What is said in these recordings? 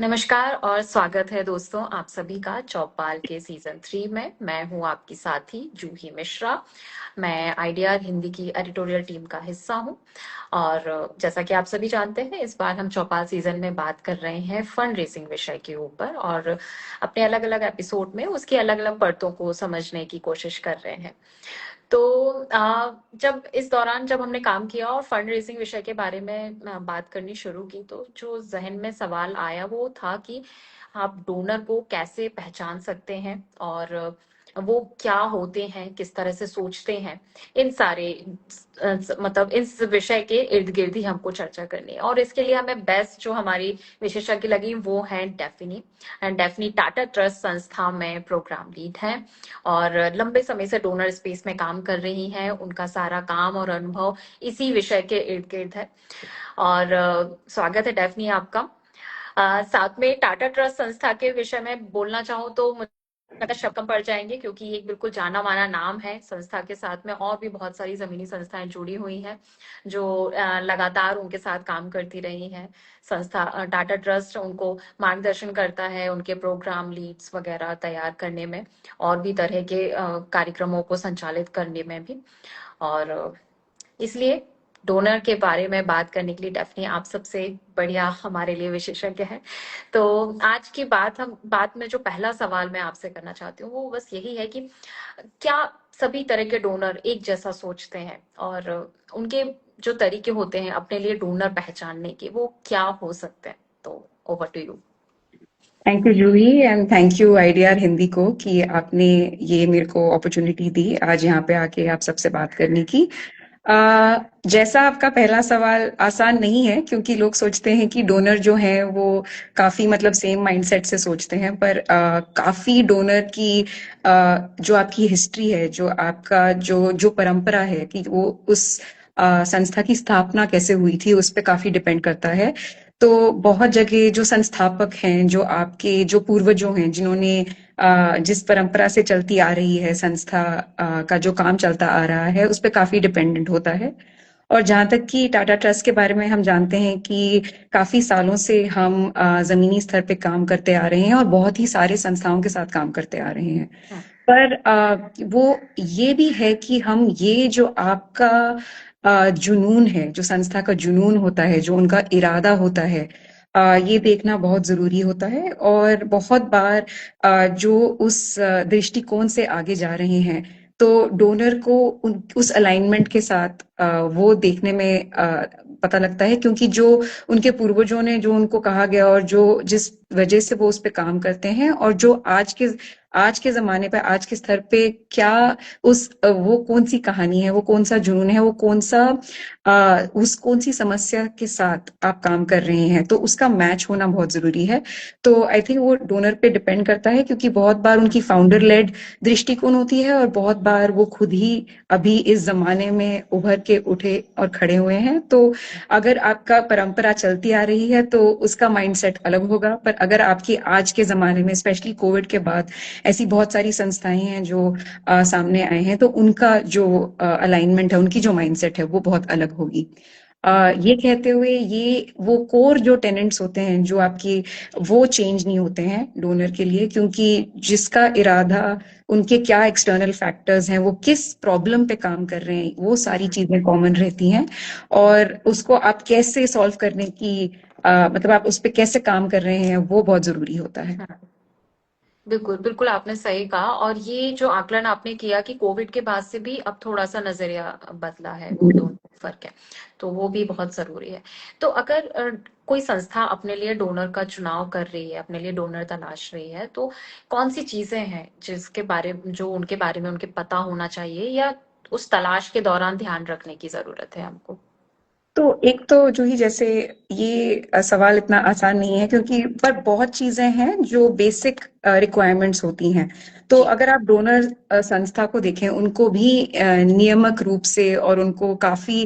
नमस्कार और स्वागत है दोस्तों आप सभी का चौपाल के सीजन 3 में। मैं हूं आपकी साथी जूही मिश्रा। मैं आइडिया हिंदी की एडिटोरियल टीम का हिस्सा हूं और जैसा कि आप सभी जानते हैं इस बार हम चौपाल सीजन में बात कर रहे हैं फंड रेजिंग विषय के ऊपर और अपने अलग अलग एपिसोड में उसकी अलग अलग परतों को समझने की कोशिश कर रहे हैं। तो जब इस दौरान जब हमने काम किया और फंड रेजिंग विषय के बारे में बात करनी शुरू की तो जो जहन में सवाल आया वो था कि आप डोनर को कैसे पहचान सकते हैं और वो क्या होते हैं, किस तरह से सोचते हैं। इन सारे मतलब इस विषय के इर्द गिर्द ही हमको चर्चा करनी है और इसके लिए हमें बेस्ट जो हमारी विशेषज्ञ लगी वो है डेफिनी। डेफिनी टाटा ट्रस्ट संस्था में प्रोग्राम लीड है और लंबे समय से डोनर स्पेस में काम कर रही हैं। उनका सारा काम और अनुभव इसी विषय के इर्द गिर्द है और स्वागत है डेफनी आपका। साथ में टाटा ट्रस्ट संस्था के विषय में बोलना चाहूँ तो मुझे लगता है शब्द कम पड़ जाएंगे क्योंकि ये एक बिल्कुल जाना माना नाम है। संस्था के साथ में और भी बहुत सारी जमीनी संस्थाएं जुड़ी हुई हैं जो लगातार उनके साथ काम करती रही हैं। संस्था टाटा ट्रस्ट उनको मार्गदर्शन करता है उनके प्रोग्राम लीड्स वगैरह तैयार करने में और भी तरह के कार्यक्रमों को संचालित करने में भी। और इसलिए डोनर के बारे में बात करने के लिए डेफिनेटली आप सबसे बढ़िया हमारे लिए विशेषज्ञ है। तो आज की बात में जो पहला सवाल मैं आपसे करना चाहती हूँ वो बस यही है कि क्या सभी तरह के डोनर एक जैसा सोचते हैं और उनके जो तरीके होते हैं अपने लिए डोनर पहचानने के वो क्या हो सकते हैं। तो over to you. Thank you Juhi and thank you Idea Hindi को कि आपने ये मेरे को अपॉर्चुनिटी दी आज यहाँ पे आके आप सबसे बात करने की। जैसा आपका पहला सवाल आसान नहीं है क्योंकि लोग सोचते हैं कि डोनर जो है वो काफी मतलब सेम माइंडसेट से सोचते हैं, पर काफी डोनर की जो आपकी हिस्ट्री है, जो आपका जो जो परंपरा है कि वो उस संस्था की स्थापना कैसे हुई थी उस पे काफी डिपेंड करता है। तो बहुत जगह जो संस्थापक हैं, जो आपके जो पूर्वजों हैं, जिन्होंने जिस परंपरा से चलती आ रही है संस्था का जो काम चलता आ रहा है उस पे काफी डिपेंडेंट होता है। और जहां तक कि टाटा ट्रस्ट के बारे में हम जानते हैं कि काफी सालों से हम जमीनी स्तर पे काम करते आ रहे हैं और बहुत ही सारे संस्थाओं के साथ काम करते आ रहे हैं। पर वो ये भी है कि हम ये जो आपका जुनून है, जो संस्था का जुनून होता है, जो उनका इरादा होता है, ये देखना बहुत जरूरी होता है। और बहुत बार जो उस दृष्टिकोण से आगे जा रहे हैं तो डोनर को उस अलाइनमेंट के साथ वो देखने में पता लगता है, क्योंकि जो उनके पूर्वजों ने जो उनको कहा गया और जो जिस वजह से वो उस पे काम करते हैं और जो आज के जमाने पे आज के स्तर पे क्या वो कौन सी कहानी है, वो कौन सा जुनून है, वो कौन सा उस कौन सी समस्या के साथ आप काम कर रहे हैं, तो उसका मैच होना बहुत जरूरी है। तो आई थिंक वो डोनर पे डिपेंड करता है क्योंकि बहुत बार उनकी फाउंडर लेड दृष्टिकोण होती है और बहुत बार वो खुद ही अभी इस जमाने में उभर के उठे और खड़े हुए हैं। तो अगर आपका परंपरा चलती आ रही है तो उसका माइंडसेट अलग होगा, पर अगर आपकी आज के जमाने में स्पेशली कोविड के बाद ऐसी बहुत सारी संस्थाएं हैं जो सामने आए हैं तो उनका जो अलाइनमेंट है, उनकी जो माइंडसेट है वो बहुत अलग होगी। ये कहते हुए ये वो कोर जो टेनेंट्स होते हैं जो आपकी, वो चेंज नहीं होते हैं डोनर के लिए, क्योंकि जिसका इरादा, उनके क्या एक्सटर्नल फैक्टर्स हैं, वो किस प्रॉब्लम पे काम कर रहे हैं, वो सारी चीजें कॉमन रहती हैं। और उसको आप कैसे सॉल्व करने की मतलब आप उस पे कैसे काम कर रहे हैं वो बहुत जरूरी होता है। बिल्कुल, बिल्कुल आपने सही कहा और ये जो आकलन आपने किया कि कोविड के बाद से भी अब थोड़ा-सा नज़रिया बदला है, वो दोनों फ़र्क है, तो वो भी बहुत ज़रूरी है। तो अगर कोई संस्था अपने लिए डोनर का चुनाव कर रही है, अपने लिए डोनर तलाश रही है, तो कौन-सी चीज़ें हैं जिसके बारे जो उनके बारे में उनके पता होना चाहिए या उस तलाश के दौरान ध्यान रखने की ज़रूरत है हमको? तो एक तो जो ही जैसे ये सवाल इतना आसान नहीं है क्योंकि पर बहुत चीजें हैं जो बेसिक रिक्वायरमेंट्स होती हैं। तो जी। अगर आप डोनर संस्था को देखें, उनको भी नियामक रूप से और उनको काफी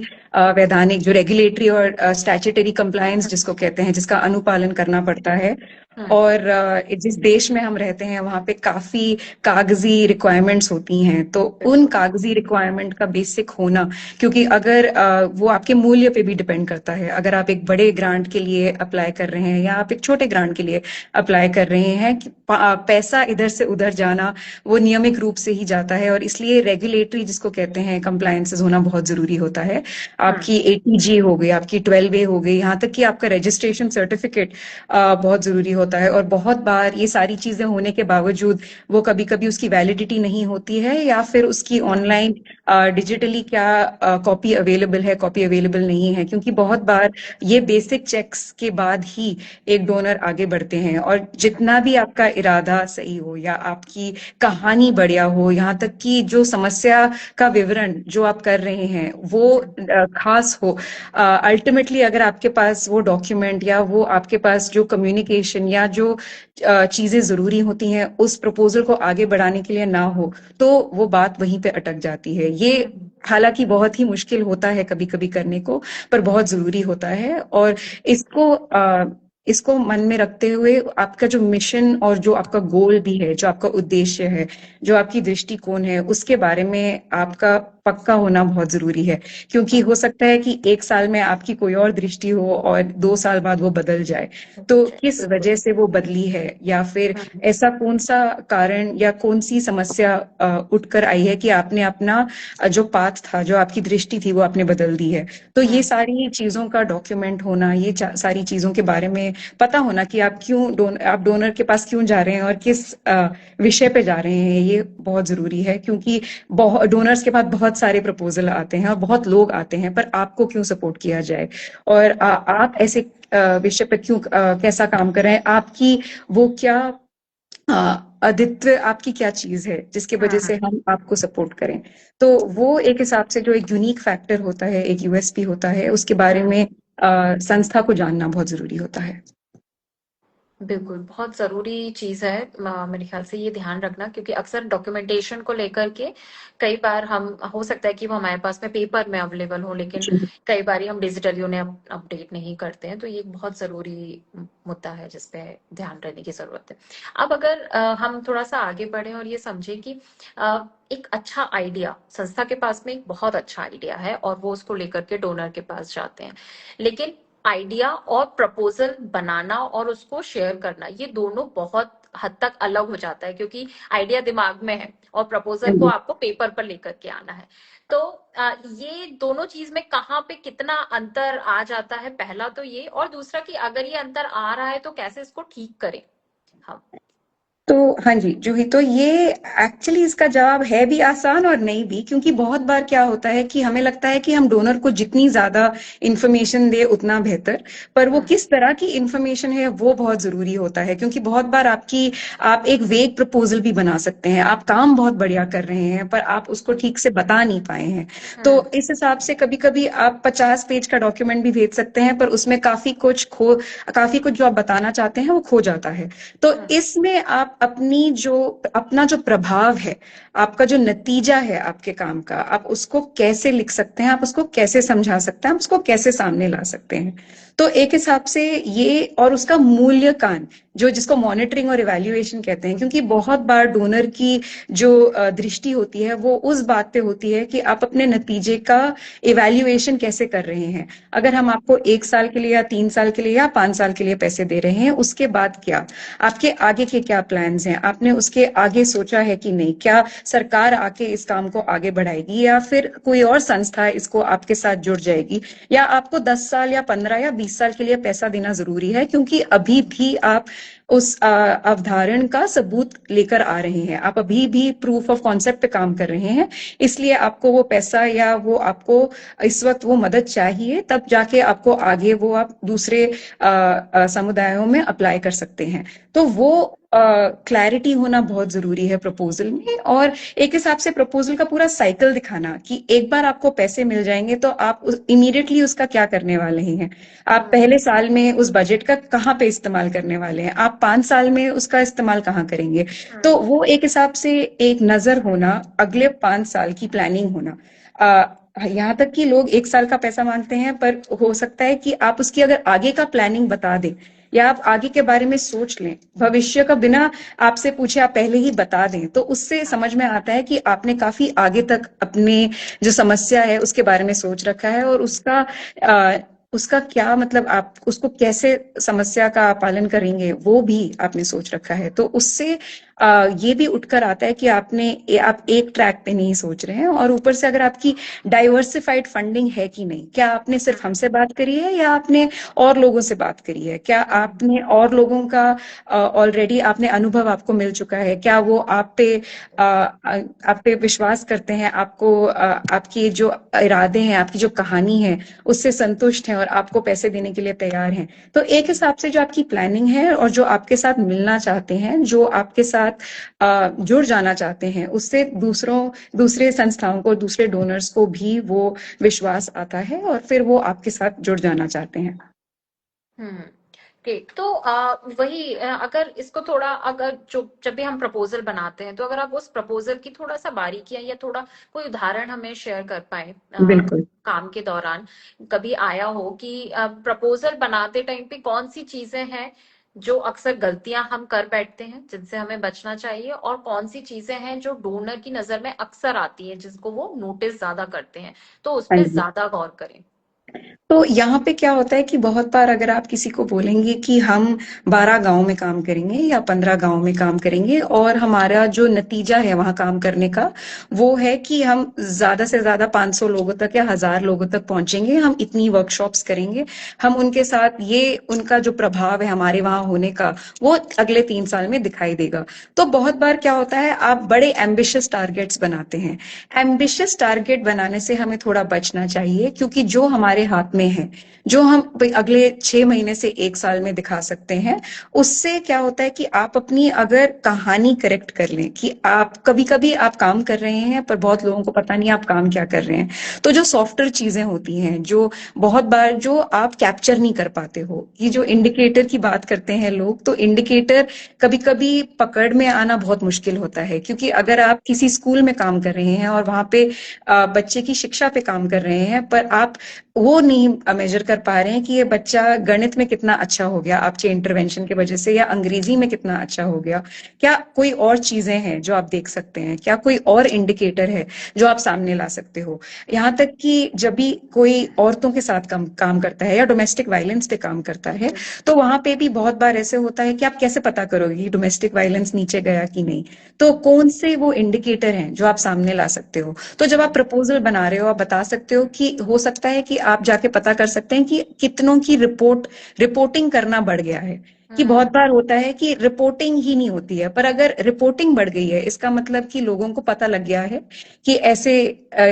वैधानिक जो रेगुलेटरी और स्टैट्यूटरी कंप्लायंस हम्म। जिसको कहते हैं, जिसका अनुपालन करना पड़ता है। हम्म। और जिस देश में हम रहते हैं वहां पे काफी कागजी रिक्वायरमेंट्स होती हैं, तो उन बिल्कुल। कागजी रिक्वायरमेंट का बेसिक होना, क्योंकि अगर वो आपके मूल्य पे भी डिपेंड करता है। अगर आप एक बड़े ग्रांट के लिए अप्लाई कर रहे हैं या आप एक छोटे ग्रांट के लिए अप्लाई कर रहे हैं, कि पैसा इधर से उधर जाना वो नियमित रूप से ही जाता है, और इसलिए रेगुलेटरी जिसको कहते हैं कंप्लायंसेस होना बहुत जरूरी होता है। हम्म। आपकी एटीजी हो गई, आपकी 12A हो गई, यहाँ तक कि आपका रजिस्ट्रेशन सर्टिफिकेट बहुत जरूरी होता है। और बहुत बार ये सारी चीजें होने के बावजूद वो कभी कभी उसकी वैलिडिटी नहीं होती है, या फिर उसकी हम्म। ऑनलाइन डिजिटली क्या कॉपी अवेलेबल है, कॉपी अवेलेबल नहीं है, क्योंकि बहुत बार ये बेसिक चेक्स के बाद ही एक डोनर आगे बढ़ते हैं। और जितना भी आपका इरादा सही हो या आपकी कहानी बढ़िया हो, यहाँ तक कि जो समस्या का विवरण जो आप कर रहे हैं वो खास हो, अल्टीमेटली अगर आपके पास वो डॉक्यूमेंट या वो आपके पास जो कम्युनिकेशन या जो चीजें जरूरी होती हैं उस प्रपोजल को आगे बढ़ाने के लिए ना हो, तो वो बात वहीं पे अटक जाती है। ये हम्म। हालांकि बहुत ही मुश्किल होता है कभी कभी करने को, पर बहुत जरूरी होता है। और इसको इसको मन में रखते हुए आपका जो मिशन और जो आपका गोल भी है, जो आपका उद्देश्य है, जो आपकी दृष्टिकोण है, उसके बारे में आपका पक्का होना बहुत जरूरी है। क्योंकि हम्म। हो सकता है कि एक साल में आपकी कोई और दृष्टि हो और 2 साल बाद वो बदल जाए। बदल तो जाए, किस बिल्कुल। वजह से वो बदली है, या फिर हम्म। ऐसा कौन सा कारण या कौन सी समस्या उठकर आई है कि आपने अपना जो पाथ था, जो आपकी दृष्टि थी, वो आपने बदल दी है। तो ये हम्म। सारी चीजों का डॉक्यूमेंट होना, ये सारी चीजों के बारे में पता होना कि आप आप डोनर के पास क्यों जा रहे हैं और किस विषय पे जा रहे हैं, ये बहुत जरूरी है। क्योंकि बहुत डोनर्स के पास बहुत सारे प्रपोजल आते हैं और बहुत लोग आते हैं, पर आपको क्यों सपोर्ट किया जाए, और आप ऐसे विषय पे क्यों कैसा काम कर रहे हैं, आपकी वो क्या अद्वितीय, आपकी क्या चीज है जिसकी वजह से हम्म। हम आपको सपोर्ट करें। तो वो एक हिसाब से जो एक यूनिक फैक्टर होता है, एक यूएसपी होता है, उसके बारे हम्म। में संस्था को जानना बहुत जरूरी होता है। बिल्कुल, बहुत ज़रूरी चीज़ है मेरे ख़्याल से ये ध्यान रखना, क्योंकि अक्सर डॉक्यूमेंटेशन को लेकर के कई बार हम हो सकता है कि वो हमारे पास में पेपर में अवेलेबल हो, लेकिन जी। कई बारी हम डिजिटली उन्हें अपडेट नहीं करते हैं, तो ये एक बहुत ज़रूरी मुद्दा है जिस पे ध्यान रखने की ज़रूरत है। अब अगर हम थोड़ा-सा आगे बढ़ें और ये समझें कि एक अच्छा आइडिया संस्था के पास में एक बहुत अच्छा आइडिया है और वो उसको लेकर के डोनर के पास जाते हैं। लेकिन आइडिया और प्रपोजल बनाना और उसको शेयर करना, ये दोनों बहुत हद तक अलग हो जाता है, क्योंकि आइडिया दिमाग में है और प्रपोजल को जी। आपको पेपर पर लेकर के आना है। तो ये दोनों चीज में कहाँ पे कितना अंतर आ जाता है, पहला तो ये, और दूसरा कि अगर ये अंतर आ रहा है तो कैसे इसको ठीक करें हम। तो हाँ जी जूही, तो ये एक्चुअली इसका जवाब है भी आसान और नहीं भी। क्योंकि बहुत बार क्या होता है कि हमें लगता है कि हम डोनर को जितनी ज्यादा इंफॉर्मेशन दे उतना बेहतर, पर वो हम्म। किस तरह की इंफॉर्मेशन है वो बहुत जरूरी होता है। क्योंकि बहुत बार आप एक वेग प्रपोजल भी बना सकते हैं, आप काम बहुत बढ़िया कर रहे हैं पर आप उसको ठीक से बता नहीं पाए हैं। तो हम्म। इस हिसाब से कभी कभी आप 50 पेज का डॉक्यूमेंट भी भेज सकते हैं, पर उसमें काफी कुछ जो आप बताना चाहते हैं वो खो जाता है। तो हम्म। इसमें आप अपना जो प्रभाव है, आपका जो नतीजा है आपके काम का, आप उसको कैसे लिख सकते हैं, आप उसको कैसे समझा सकते हैं, आप उसको कैसे सामने ला सकते हैं। तो एक हिसाब से ये, और उसका मूल्यांकन जो जिसको मॉनिटरिंग और इवैल्यूएशन कहते हैं। क्योंकि बहुत बार डोनर की जो दृष्टि होती है वो उस बात पे होती है कि आप अपने नतीजे का इवैल्यूएशन कैसे कर रहे हैं। अगर हम आपको 1 साल के लिए या 3 साल के लिए या 5 साल के लिए पैसे दे रहे हैं, उसके बाद क्या, आपके आगे के क्या प्लान्स हैं, आपने उसके आगे सोचा है कि नहीं, क्या सरकार आके इस काम को आगे बढ़ाएगी या फिर कोई और संस्था इसको आपके साथ जुड़ जाएगी, या आपको 10 साल या 15 या 20 साल के लिए पैसा देना जरूरी है। क्योंकि अभी भी आप उस अवधारण का सबूत लेकर आ रहे हैं, आप अभी भी प्रूफ ऑफ कॉन्सेप्ट पे काम कर रहे हैं, इसलिए आपको वो पैसा या वो आपको इस वक्त वो मदद चाहिए, तब जाके आपको आगे वो आप दूसरे समुदायों में अप्लाई कर सकते हैं। तो वो क्लैरिटी होना बहुत जरूरी है प्रपोजल में। और एक हिसाब से प्रपोजल का पूरा साइकिल दिखाना कि एक बार आपको पैसे मिल जाएंगे तो आप इमीडिएटली उसका क्या करने वाले हैं, आप हम्म। पहले साल में उस बजट का कहाँ पे इस्तेमाल करने वाले हैं, आप आप 5 साल में उसका इस्तेमाल कहाँ करेंगे? तो हम्म वो एक हिसाब से एक नजर होना, अगले 5 साल की प्लानिंग होना। यहाँ तक कि लोग 1 साल का पैसा मांगते हैं, पर हो सकता है कि आप उसकी अगर आगे का प्लानिंग बता दें या आप आगे के बारे में सोच लें, भविष्य का बिना आपसे पूछे आप पहले ही बता दें, तो उससे समझ में आता है कि आपने काफी आगे तक अपने जो समस्या है उसके बारे में सोच रखा है, और अ, उसका क्या मतलब, आप उसको कैसे समस्या का पालन करेंगे वो भी आपने सोच रखा है। तो उससे ये भी उठकर आता है कि आप एक ट्रैक पे नहीं सोच रहे हैं, और ऊपर से अगर आपकी डाइवर्सिफाइड फंडिंग है कि नहीं, क्या आपने सिर्फ हमसे बात करी है या आपने और लोगों से बात करी है, क्या हम्म आपने और लोगों का ऑलरेडी आपने अनुभव आपको मिल चुका है, क्या वो आप पे विश्वास करते हैं, आपकी जो इरादे हैं, आपकी जो कहानी है उससे संतुष्ट हैं और आपको पैसे देने के लिए तैयार हैं। तो एक हिसाब से जो आपकी प्लानिंग है और जो आपके साथ मिलना चाहते हैं, जो आपके साथ जुड़ जाना चाहते हैं, उससे दूसरे संस्थाओं को, दूसरे डोनर्स को भी वो विश्वास आता है और फिर वो आपके साथ जुड़ जाना चाहते हैं। हम्म ठीक। तो वही अगर इसको थोड़ा, अगर जो जब भी हम प्रपोजल बनाते हैं, तो अगर आप उस प्रपोजल की थोड़ा सा बारीकियां या थोड़ा कोई उदाहरण हमें शेयर कर पाए बिल्कुल। काम के दौरान कभी आया हो कि प्रपोजल बनाते टाइम पे कौन सी चीजें हैं जो अक्सर गलतियां हम कर बैठते हैं जिनसे हमें बचना चाहिए, और कौन सी चीजें हैं जो डोनर की नजर में अक्सर आती है जिसको वो नोटिस ज्यादा करते हैं, तो उस हाँ पर जी। ज्यादा गौर करें। तो यहाँ पे क्या होता है कि बहुत बार अगर आप किसी को बोलेंगे कि हम 12 गांव में काम करेंगे या 15 गांव में काम करेंगे, और हमारा जो नतीजा है वहां काम करने का वो है कि हम ज्यादा से ज्यादा 500 लोगों तक या 1000 लोगों तक पहुंचेंगे, हम इतनी वर्कशॉप्स करेंगे, हम उनके साथ ये उनका जो प्रभाव है हमारे वहां होने का वो अगले 3 साल में दिखाई देगा। तो बहुत बार क्या होता है, आप बड़े एम्बिशियस टारगेट्स बनाते हैं। एम्बिशियस टारगेट बनाने से हमें थोड़ा बचना चाहिए, क्योंकि जो हमारे हाथ में है, जो हम अगले 6 महीने से 1 साल में दिखा सकते हैं, उससे क्या होता है कि आप अपनी अगर कहानी करेक्ट कर लें कि आप कभी कभी आप काम कर रहे हैं पर बहुत लोगों को पता नहीं आप काम क्या कर रहे हैं। तो जो सॉफ्टवेयर चीजें होती हैं, जो बहुत बार जो आप कैप्चर नहीं कर पाते हो, ये जो इंडिकेटर की बात करते हैं लोग, तो इंडिकेटर कभी कभी पकड़ में आना बहुत मुश्किल होता है, क्योंकि अगर आप किसी स्कूल में काम कर रहे हैं और वहां पे बच्चे की शिक्षा पे काम कर रहे हैं, पर आप वो नहीं मेजर कर पा रहे हैं कि ये बच्चा गणित में कितना अच्छा हो गया आपके इंटरवेंशन की वजह से, या अंग्रेजी में कितना अच्छा हो गया, क्या कोई और चीजें हैं जो आप देख सकते हैं, क्या कोई और इंडिकेटर है जो आप सामने ला सकते हो। यहाँ तक कि जब भी कोई औरतों के साथ काम करता है या डोमेस्टिक वायलेंस पे काम करता है, तो वहां पे भी बहुत बार ऐसे होता है कि आप कैसे पता करोगे कि डोमेस्टिक वायलेंस नीचे गया कि नहीं। तो कौन से वो इंडिकेटर हैं जो आप सामने ला सकते हो। तो जब आप प्रपोजल बना रहे हो, आप बता सकते हो कि हो सकता है कि आप जाके पता कर सकते हैं कि कितनों की रिपोर्टिंग करना बढ़ गया है। कि बहुत बार होता है कि रिपोर्टिंग ही नहीं होती है, पर अगर रिपोर्टिंग बढ़ गई है इसका मतलब कि लोगों को पता लग गया है कि ऐसे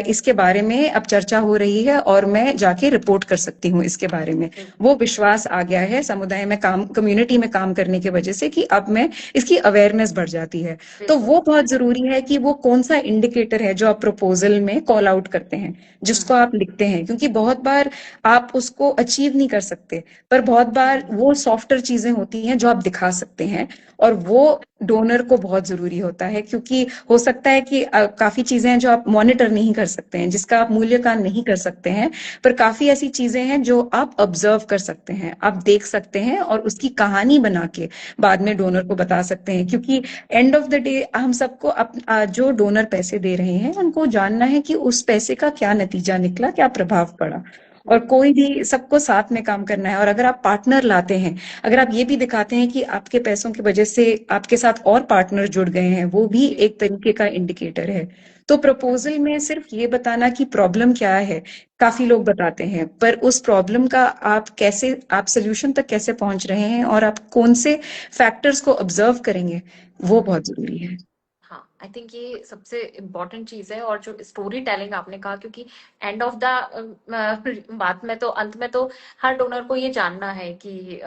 इसके बारे में अब चर्चा हो रही है और मैं जाके रिपोर्ट कर सकती हूँ इसके बारे में। वो विश्वास आ गया है समुदाय में काम, कम्युनिटी में काम करने की वजह से, कि अब मैं इसकी अवेयरनेस बढ़ जाती है। तो बिल्कुल। वो बहुत जरूरी है कि वो कौन सा इंडिकेटर है जो आप प्रपोजल में कॉल आउट करते हैं, जिसको आप लिखते हैं, क्योंकि बहुत बार आप उसको अचीव नहीं कर सकते, पर बहुत बार वो सॉफ्टवेयर चीजें होती हैं जो आप दिखा सकते हैं, और वो डोनर को बहुत जरूरी होता है, क्योंकि हो सकता है कि काफी चीजें हैं जो आप मॉनिटर नहीं कर सकते हैं, जिसका आप मूल्यांकन नहीं कर सकते हैं, पर काफी ऐसी चीजें हैं जो आप ऑब्जर्व कर सकते हैं, आप देख सकते हैं और उसकी कहानी बना के बाद में डोनर को बता सकते हैं। क्योंकि एंड ऑफ द डे हम सबको जो डोनर पैसे दे रहे हैं उनको जानना है कि उस पैसे का क्या नतीजा निकला, क्या प्रभाव पड़ा। और कोई भी, सबको साथ में काम करना है, और अगर आप पार्टनर लाते हैं, अगर आप ये भी दिखाते हैं कि आपके पैसों की वजह से आपके साथ और पार्टनर जुड़ गए हैं, वो भी जी। एक तरीके का इंडिकेटर है। तो प्रपोजल में सिर्फ ये बताना कि प्रॉब्लम क्या है, काफी लोग बताते हैं, पर उस प्रॉब्लम का आप सोल्यूशन तक कैसे पहुंच रहे हैं और आप कौन से फैक्टर्स को ऑब्जर्व करेंगे, वो बहुत जरूरी है। हाँ, आई थिंक ये सबसे इम्पोर्टेंट चीज है। और जो स्टोरी टेलिंग आपने कहा, क्योंकि एंड ऑफ द बात में तो, अंत में तो हर डोनर को ये जानना है कि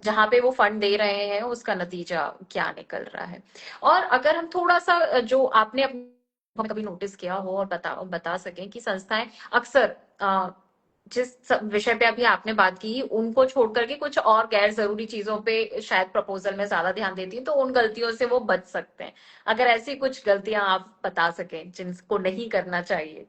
जहां पे वो फंड दे रहे हैं उसका नतीजा क्या निकल रहा है। और अगर हम थोड़ा सा जो आपने कभी नोटिस किया हो और बता बता सकें कि संस्थाएं अक्सर जिस विषय पे अभी आपने बात की उनको छोड़ करके कुछ और गैर जरूरी चीजों पे शायद प्रपोजल में ज्यादा ध्यान देती हैं, तो उन गलतियों से वो बच सकते हैं। अगर ऐसी कुछ गलतियां आप बता सकें जिनको नहीं करना चाहिए।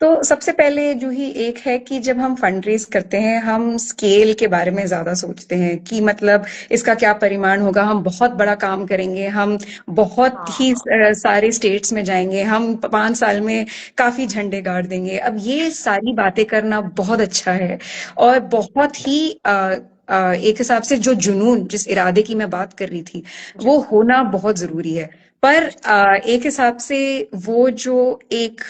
तो सबसे पहले जो ही एक है कि जब हम फंड रेज करते हैं हम स्केल के बारे में ज्यादा सोचते हैं कि मतलब इसका क्या परिमाण होगा। हम बहुत बड़ा काम करेंगे, हम बहुत ही हाँ। सारे स्टेट्स में जाएंगे, हम 5 साल में काफी झंडे गाड़ देंगे। अब ये सारी बातें करना बहुत अच्छा है और बहुत ही एक हिसाब से जो जुनून, जिस इरादे की मैं बात कर रही थी, जी। वो होना बहुत जरूरी है। पर एक हिसाब से वो जो एक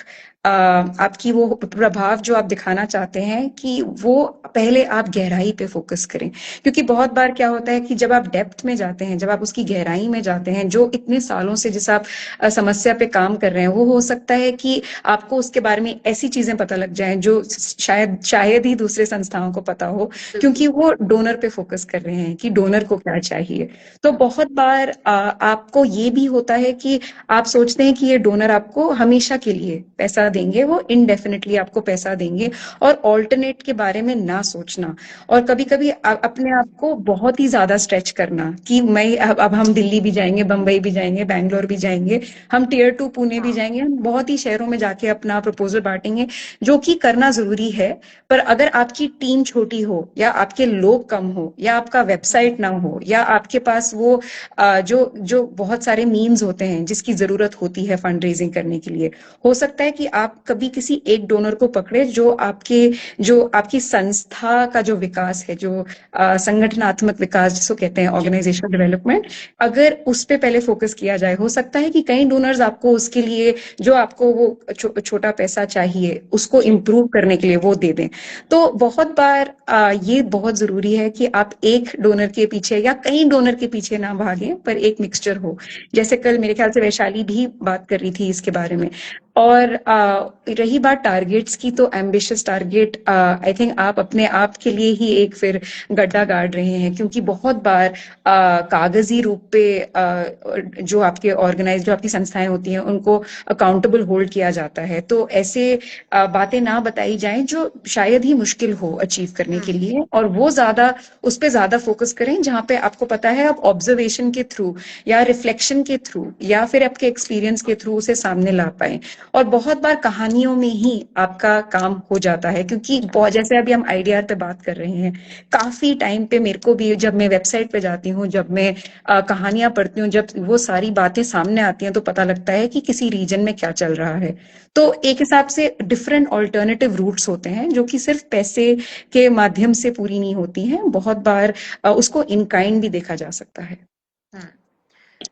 आपकी वो प्रभाव जो आप दिखाना चाहते हैं कि वो पहले आप गहराई पे फोकस करें। क्योंकि बहुत बार क्या होता है कि जब आप डेप्थ में जाते हैं, जब आप उसकी गहराई में जाते हैं, जो इतने सालों से जिस आप समस्या पे काम कर रहे हैं, वो हो सकता है कि आपको उसके बारे में ऐसी चीजें पता लग जाएं जो शायद शायद ही दूसरे संस्थाओं को पता हो, बिल्कुल। क्योंकि वो डोनर पे फोकस कर रहे हैं कि डोनर को क्या चाहिए। तो बहुत बार आपको ये भी होता है कि आप सोचते हैं कि ये डोनर आपको हमेशा के लिए पैसा देंगे, वो इनडेफिनेटली आपको पैसा देंगे, और ऑल्टरनेट के बारे में ना सोचना। और कभी कभी अपने आप को बहुत ही ज्यादा स्ट्रेच करना कि मैं अब हम दिल्ली भी जाएंगे, बंबई भी जाएंगे, बैंगलोर भी जाएंगे, हम टियर 2 पुणे भी हाँ। जाएंगे, हम बहुत ही शहरों में जाके अपना प्रपोजल बांटेंगे, जो कि करना जरूरी है। पर अगर आपकी टीम छोटी हो, या आपके लोग कम हो, या आपका वेबसाइट ना हो, या आपके पास वो जो जो बहुत सारे मीन्स होते हैं जिसकी जरूरत होती है फंड रेजिंग करने के लिए, हो सकता है कि आप कभी किसी एक डोनर को पकड़े जो आपकी संस्था का जो विकास है, जो संगठनात्मक विकास जिसको कहते हैं जी। ऑर्गेनाइजेशनल डेवलपमेंट, अगर उस पे पहले फोकस किया जाए, हो सकता है कि कई डोनर्स आपको उसके लिए जो आपको वो छोटा पैसा चाहिए उसको जी। इम्प्रूव करने के लिए वो दे दें। तो बहुत बार ये बहुत जरूरी है कि आप एक डोनर के पीछे या कई डोनर के पीछे ना भागें, पर एक मिक्सचर हो। जैसे कल मेरे ख्याल से वैशाली भी बात कर रही थी इसके बारे में। और रही बात टारगेट्स की, तो एम्बिशियस टारगेट आई थिंक आप अपने आप के लिए ही एक फिर गड्ढा गाड़ रहे हैं, क्योंकि बहुत बार कागजी रूप पे जो आपकी संस्थाएं होती हैं उनको अकाउंटेबल होल्ड किया जाता है। तो ऐसे बातें ना बताई जाएं जो शायद ही मुश्किल हो अचीव करने के हम्म। लिए, और वो ज्यादा उस पे ज्यादा फोकस करें जहां पे आपको पता है आप ऑब्जर्वेशन के थ्रू, या रिफ्लेक्शन के थ्रू, या फिर आपके एक्सपीरियंस के थ्रू उसे सामने ला पाए। और बहुत बार कहानियों में ही आपका काम हो जाता है, क्योंकि बहुत जैसे अभी हम आईडीआर पे बात कर रहे हैं, काफी टाइम पे मेरे को भी जब मैं वेबसाइट पे जाती हूँ, जब मैं कहानियां पढ़ती हूँ, जब वो सारी बातें सामने आती हैं, तो पता लगता है कि किसी रीजन में क्या चल रहा है। तो एक हिसाब से डिफरेंट ऑल्टरनेटिव रूट्स होते हैं जो कि सिर्फ पैसे के माध्यम से पूरी नहीं होती हैं। बहुत बार उसको इन काइंड भी देखा जा सकता है। हम्म।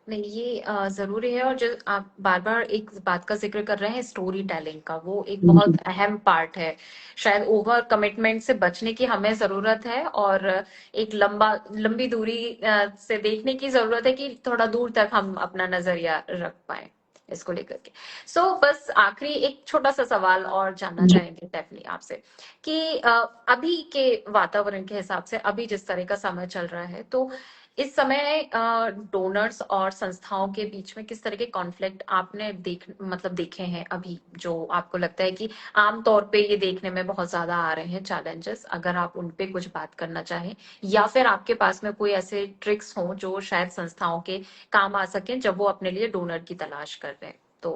नहीं, ये जरूरी है। और जो आप बार बार एक बात का जिक्र कर रहे हैं स्टोरी टेलिंग का, वो एक बहुत जी। अहम पार्ट है। शायद ओवर कमिटमेंट से बचने की हमें जरूरत है, और एक लंबी दूरी से देखने की जरूरत है कि थोड़ा दूर तक हम अपना नजरिया रख पाए इसको लेकर के। बस आखिरी एक छोटा सा सवाल और जानना जी। चाहेंगे डेफिनेटली आपसे कि अभी के वातावरण के हिसाब से, अभी जिस तरह का समय चल रहा है, तो इस समय डोनर्स और संस्थाओं के बीच में किस तरह के कॉन्फ्लिक्ट आपने देखे हैं अभी, जो आपको लगता है कि आमतौर पे ये देखने में बहुत ज्यादा आ रहे हैं चैलेंजेस, अगर आप उन पे कुछ बात करना चाहें, या फिर आपके पास में कोई ऐसे ट्रिक्स हो जो शायद संस्थाओं के काम आ सके जब वो अपने लिए डोनर की तलाश कर रहे हैं, तो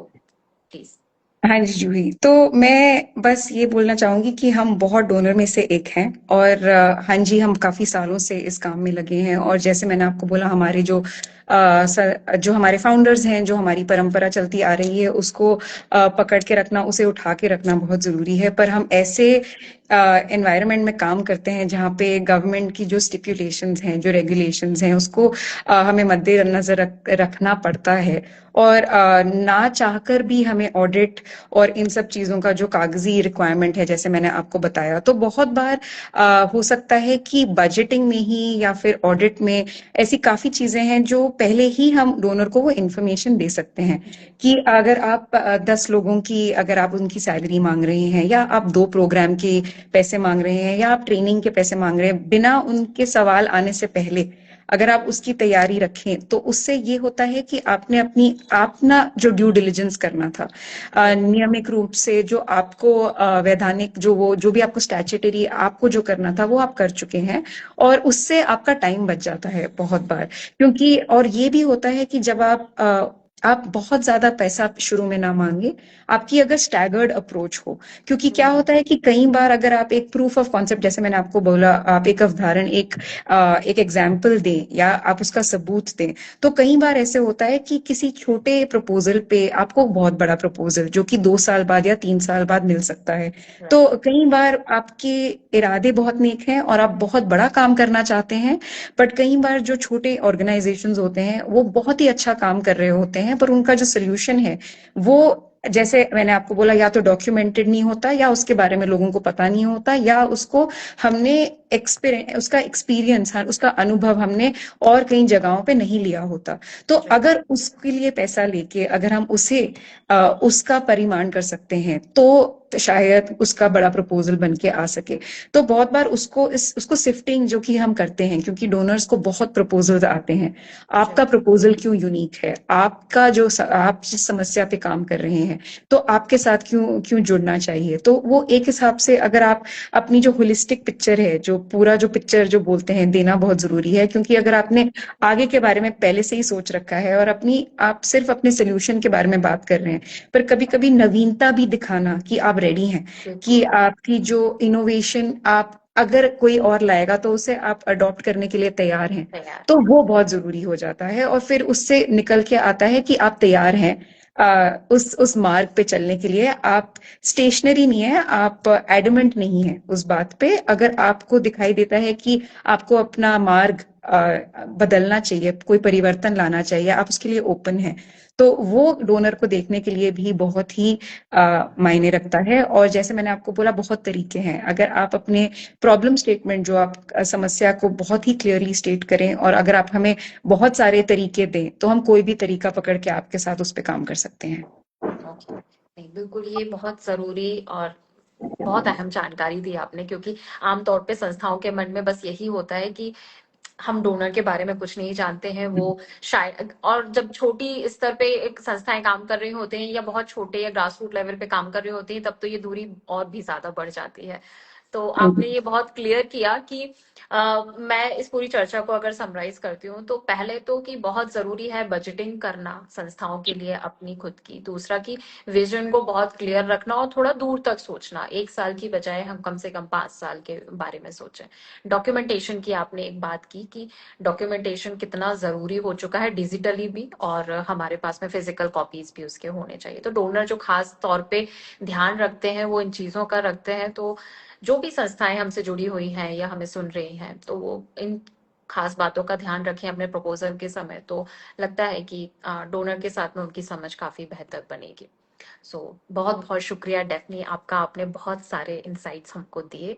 प्लीज। हाँ जी जूही, तो मैं बस ये बोलना चाहूंगी कि हम बहुत डोनर में से एक हैं, और हाँ जी, हम काफी सालों से इस काम में लगे हैं। और जैसे मैंने आपको बोला, हमारे जो हमारे फाउंडर्स हैं, जो हमारी परंपरा चलती आ रही है, उसको पकड़ के रखना, उसे उठा के रखना बहुत जरूरी है। पर हम ऐसे एनवायरनमेंट में काम करते हैं जहाँ पे गवर्नमेंट की जो स्टिपुलेशंस हैं, जो रेगुलेशंस हैं, उसको हमें मद्देनजर रखना पड़ता है। और ना चाहकर भी हमें ऑडिट और इन सब चीजों का जो कागजी रिक्वायरमेंट है, जैसे मैंने आपको बताया, तो बहुत बार हो सकता है कि बजटिंग में ही या फिर ऑडिट में ऐसी काफी चीजें हैं जो पहले ही हम डोनर को वो इन्फॉर्मेशन दे सकते हैं। जी। कि अगर आप 10 लोगों की, अगर आप उनकी सैलरी मांग रहे हैं, या आप 2 प्रोग्राम के पैसे मांग रहे हैं, या आप ट्रेनिंग के पैसे मांग रहे हैं, बिना उनके सवाल आने से पहले अगर आप उसकी तैयारी रखें तो उससे ये होता है कि आपने अपनी अपना जो ड्यू डिलिजेंस करना था, नियमित रूप से जो आपको वैधानिक जो भी आपको स्टैट्यूटरी आपको जो करना था वो आप कर चुके हैं। और उससे आपका टाइम बच जाता है बहुत बार, क्योंकि और ये भी होता है कि जब आप बहुत ज्यादा पैसा शुरू में ना मांगे, आपकी अगर स्टैगर्ड अप्रोच हो। क्योंकि क्या हम्म। होता है कि कई बार अगर आप एक प्रूफ ऑफ कॉन्सेप्ट, जैसे मैंने आपको बोला, आप एक अवधारण, एक एग्जाम्पल दें या आप उसका सबूत दें, तो कई बार ऐसे होता है कि किसी छोटे प्रपोजल पे आपको बहुत बड़ा प्रपोजल जो कि 2 साल बाद या 3 साल बाद मिल सकता है। तो राइट। कई बार आपके इरादे बहुत नेक हैं और आप बहुत बड़ा काम करना चाहते हैं, बट कई बार जो छोटे ऑर्गेनाइजेशंस होते हैं वो बहुत ही अच्छा काम कर रहे होते हैं, पर उनका जो सोल्यूशन है वो, जैसे मैंने आपको बोला, या तो डॉक्यूमेंटेड नहीं होता, या उसके बारे में लोगों को पता नहीं होता, या उसको हमने उसका एक्सपीरियंस, उसका अनुभव हमने और कई जगहों पे नहीं लिया होता। तो राइट। अगर उसके लिए पैसा लेके अगर हम उसका परिमाण कर सकते हैं तो शायद उसका बड़ा प्रपोजल बन के आ सके। तो बहुत बार उसको सिफ्टिंग जो कि हम करते हैं, क्योंकि डोनर्स को बहुत प्रपोजल्स आते हैं, आपका राइट। प्रपोजल क्यों यूनिक है, आप जिस समस्या पे काम कर रहे हैं, तो आपके साथ क्यों क्यों जुड़ना चाहिए। तो वो एक हिसाब से, अगर आप अपनी जो होलिस्टिक पिक्चर है, जो पूरा जो पिक्चर जो बोलते हैं, देना बहुत जरूरी है। क्योंकि अगर आपने आगे के बारे में पहले से ही सोच रखा है और आप सिर्फ अपने सोल्यूशन के बारे में बात कर रहे हैं, पर कभी कभी नवीनता भी दिखाना कि आप रेडी हैं, कि बिल्कुल। आपकी जो इनोवेशन आप अगर कोई और लाएगा तो उसे आप अडॉप्ट करने के लिए तैयार हैं, तैयार तो है। वो बहुत जरूरी हो जाता है। और फिर उससे निकल के आता है कि आप तैयार हैं उस मार्ग पे चलने के लिए। आप स्टेशनरी नहीं है, आप एडमेंट नहीं है उस बात पे। अगर आपको दिखाई देता है कि आपको अपना मार्ग बदलना चाहिए, कोई परिवर्तन लाना चाहिए, आप उसके लिए ओपन हैं, तो वो डोनर को देखने के लिए भी बहुत ही मायने रखता है। और जैसे मैंने आपको बोला, बहुत तरीके हैं। अगर आप अपने प्रॉब्लम स्टेटमेंट, जो आप समस्या को बहुत ही क्लियरली स्टेट करें, और अगर आप हमें बहुत सारे तरीके दें, तो हम कोई भी तरीका पकड़ के आपके साथ उस पर काम कर सकते हैं। ओके। नहीं, बिल्कुल, ये बहुत जरूरी और बहुत अहम जानकारी दी आपने, क्योंकि आमतौर पे संस्थाओं के मन में बस यही होता है कि हम डोनर के बारे में कुछ नहीं जानते हैं, वो शायद। और जब छोटी स्तर पे एक संस्थाएं काम कर रही होते हैं या बहुत छोटे या ग्रास रूट लेवल पे काम कर रही होती हैं, तब तो ये दूरी और भी ज्यादा बढ़ जाती है। तो आपने ये बहुत क्लियर किया कि मैं इस पूरी चर्चा को अगर समराइज करती हूँ, तो पहले तो कि बहुत जरूरी है बजटिंग करना संस्थाओं के लिए अपनी खुद की। दूसरा कि विजन को बहुत क्लियर रखना और थोड़ा दूर तक सोचना, 1 साल की बजाय हम कम से कम 5 साल के बारे में सोचें। डॉक्यूमेंटेशन की आपने एक बात की कि डॉक्यूमेंटेशन कितना जरूरी हो चुका है डिजिटली भी, और हमारे पास में फिजिकल कॉपीज भी उसके होने चाहिए। तो डोनर जो खास तौर पे ध्यान रखते हैं वो इन चीजों का रखते हैं। तो जो भी संस्थाएं हमसे जुड़ी हुई हैं या हमें सुन रही हैं, तो वो इन खास बातों का ध्यान रखें अपने प्रपोजल के समय। तो लगता है कि डोनर के साथ में उनकी समझ काफी बेहतर बनेगी। सो बहुत बहुत शुक्रिया डेफनी आपका, आपने बहुत सारे इंसाइट्स हमको दिए।